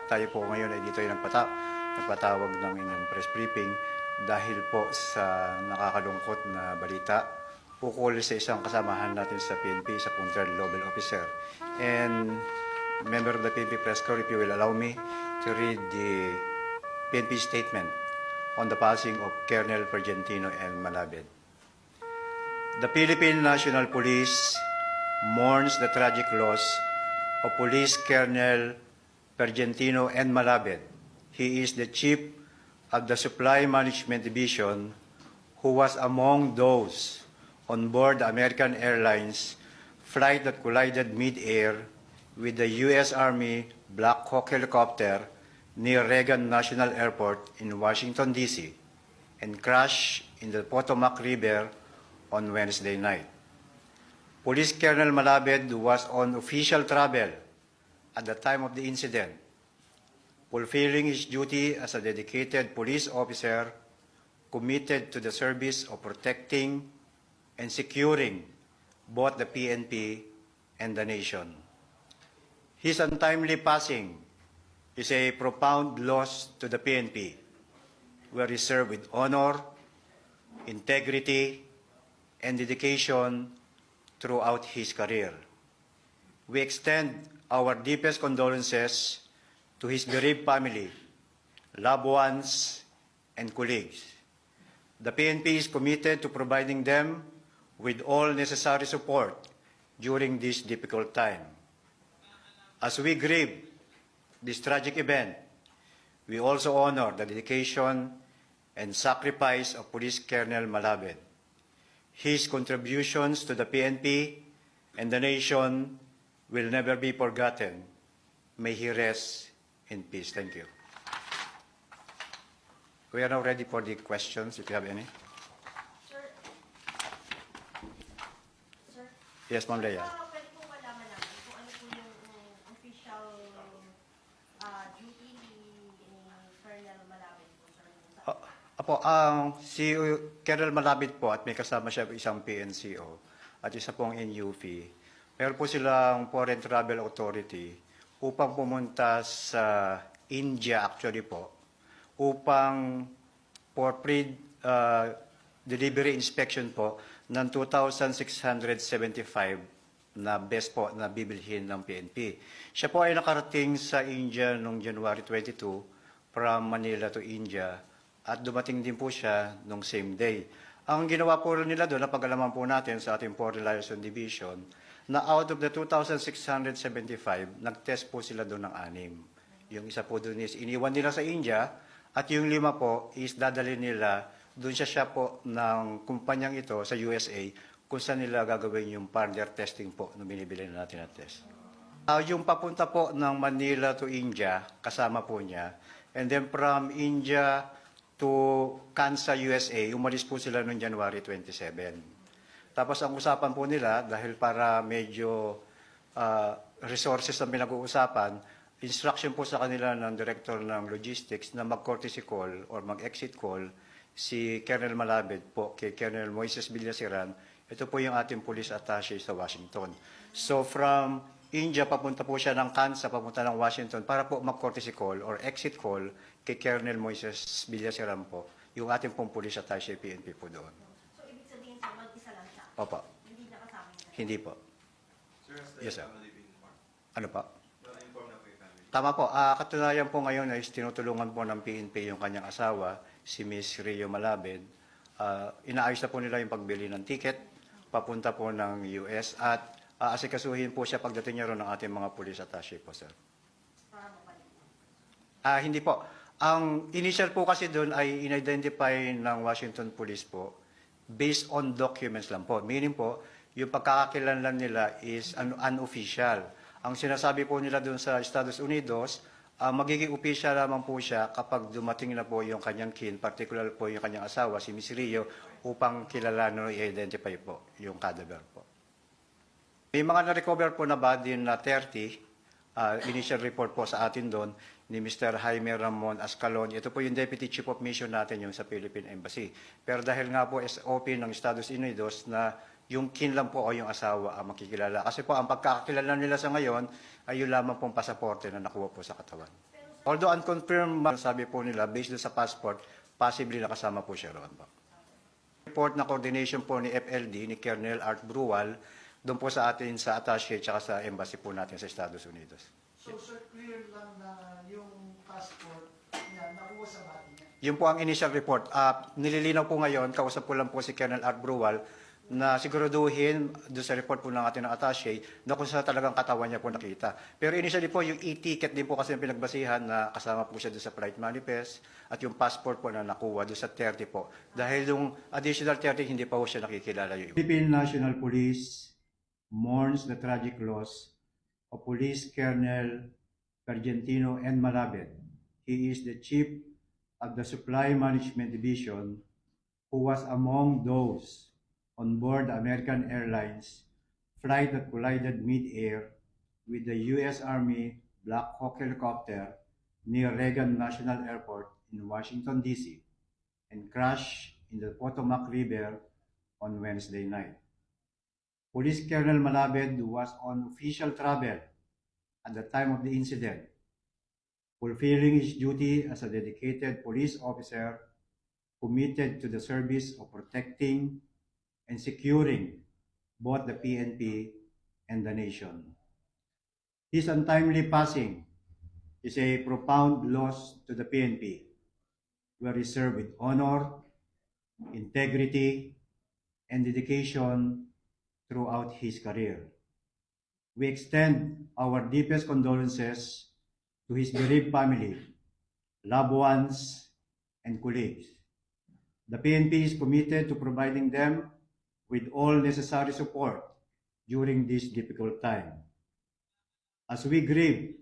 tayo po ngayon ay dito ay nagpatawag ng inyong press briefing dahil po sa nakakalungkot na balita ukol sa isang kasamahan natin sa PNP, sa Punter Level Officer. And member of the PNP Press Corps, if you will allow me to read the PNP statement on the passing of Colonel Pergentino and Malabed. The Philippine National Police mourns the tragic loss of Police Colonel Pergentino and Malabed. He is the chief of the Supply Management Division who was among those on board the American Airlines flight that collided mid-air with the U.S. Army Black Hawk helicopter near Reagan National Airport in Washington, D.C. and crashed in the Potomac River on Wednesday night. Police Colonel Malabed was on official travel at the time of the incident, fulfilling his duty as a dedicated police officer committed to the service of protecting and securing both the PNP and the nation. His untimely passing is a profound loss to the PNP, where he served with honor, integrity, and dedication throughout his career. We extend our deepest condolences to his bereaved family, loved ones, and colleagues. The PNP is committed to providing them with all necessary support during this difficult time. As we grieve this tragic event, we also honor the dedication and sacrifice of Police Colonel Malabed. His contributions to the PNP and the nation will never be forgotten. May he rest in peace. Thank you. We are now ready for the questions, if you have any. Sir, Yes, Ma'am Leia. pwede po malaman namin kung ano po yung official duty ni Colonel Malabed po, sir? Apo, si Colonel Malabit po at may kasama siya isang PNCO at isa pong NUP. Meron po silang Foreign Travel Authority upang pumunta sa India actually po upang for pre-delivery inspection po ng 2,675 na best po na bibilhin ng PNP. Siya po ay nakarating sa India noong January 22 from Manila to India at dumating din po siya noong same day. Ang ginawa po nila doon, napag-alaman po natin sa ating Foreign Liaison Division, na out of the 2,675, nag-test po sila doon ng 6. Yung isa po doon is iniwan nila sa India at yung 5 po is dadalhin nila doon siya po ng kumpanyang ito sa USA kung saan nila gagawin yung further testing po nung binibili na natin na test. Yung papunta po ng Manila to India, kasama po niya. And then from India to Kansas, USA, umalis po sila noong January 27. Tapos ang usapan po nila, dahil para medyo resources ang pinag-uusapan, instruction po sa kanila ng Director ng Logistics na mag-courtesy call or mag-exit call si Colonel Malabed po kay Colonel Moises Villasiran. Ito po yung ating police attaché sa Washington. So from India, papunta po siya ng Kansas, papunta ng Washington para po mag-courtesy call or exit call kay Colonel Moises Villasiran po, yung ating pong police attaché PNP po doon. So, ibig sabihin, sir, mag-isa lang siya? Opo. Hindi nakasama niya? Hindi po. Sir, has the Yes, sir. family been informed? Ano po? Na-inform na po yung family? Tama po. Katunayan po ngayon ay tinutulungan po ng PNP yung kanyang asawa, si Miss Rio Malabed. Inaayos na po nila yung pagbili ng ticket, papunta po ng US at asikasuhin po siya pagdating niya ron ng ating mga police attaché po, sir. Para mabalik. Hindi po. Ang initial po kasi doon ay in-identify ng Washington Police po based on documents lang po. Meaning po, yung pagkakakilanlan nila is unofficial. Ang sinasabi po nila doon sa Estados Unidos, magiging official lamang po siya kapag dumating na po yung kanyang kin, particular po yung kanyang asawa, si Miss Rio, upang kilalanin o i-identify po yung cadaver po. May mga na-recover po na body na 30, initial report po sa atin doon ni Mr. Jaime Ramon Ascalon. Ito po yung Deputy Chief of Mission natin yung sa Philippine Embassy. Pero dahil nga po SOP ng Estados Unidos na yung kin lang po o yung asawa ang makikilala. Kasi po ang pagkakakilala nila sa ngayon ay yung lamang pong pasaporte na nakuha po sa katawan. Pero Although unconfirmed, sabi po nila, based doon sa passport, possibly nakasama po siya roon po. Report na coordination po ni FLD, ni Colonel Art Brual, doon po sa atin sa attaché tsaka sa embassy po natin sa Estados Unidos. So, sir, clear lang na yung passport niya nakuha sa body niya. Yun po ang initial report. Nililinaw po ngayon, kausap ko lang po si Colonel Art Brual, na siguraduhin doon sa report po ng ating attaché na kung sa talagang katawan niya po nakita. Pero initially po, yung e-ticket din po kasi yung pinagbasihan na kasama po siya doon sa flight manifest at yung passport po na nakuha doon sa 30 po. Dahil yung additional 30, hindi pa po siya nakikilala yung Philippine National Police mourns the tragic loss of Police Colonel Argentino N. Malabed. He is the chief of the Supply Management Division who was among those on board the American Airlines flight that collided mid-air with the U.S. Army Black Hawk helicopter near Reagan National Airport in Washington, D.C. and crashed in the Potomac River on Wednesday night. Police Colonel Malabed was on official travel at the time of the incident, fulfilling his duty as a dedicated police officer committed to the service of protecting and securing both the PNP and the nation. His untimely passing is a profound loss to the PNP, where he served with honor, integrity, and dedication throughout his career. We extend our deepest condolences to his bereaved family, loved ones, and colleagues. The PNP is committed to providing them with all necessary support during this difficult time. As we grieve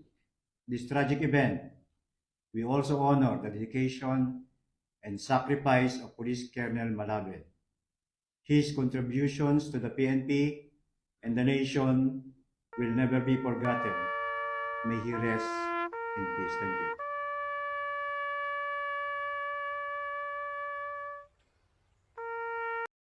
this tragic event, we also honor the dedication and sacrifice of Police Colonel Malabed. His contributions to the PNP and the nation will never be forgotten. May he rest in peace. Thank you.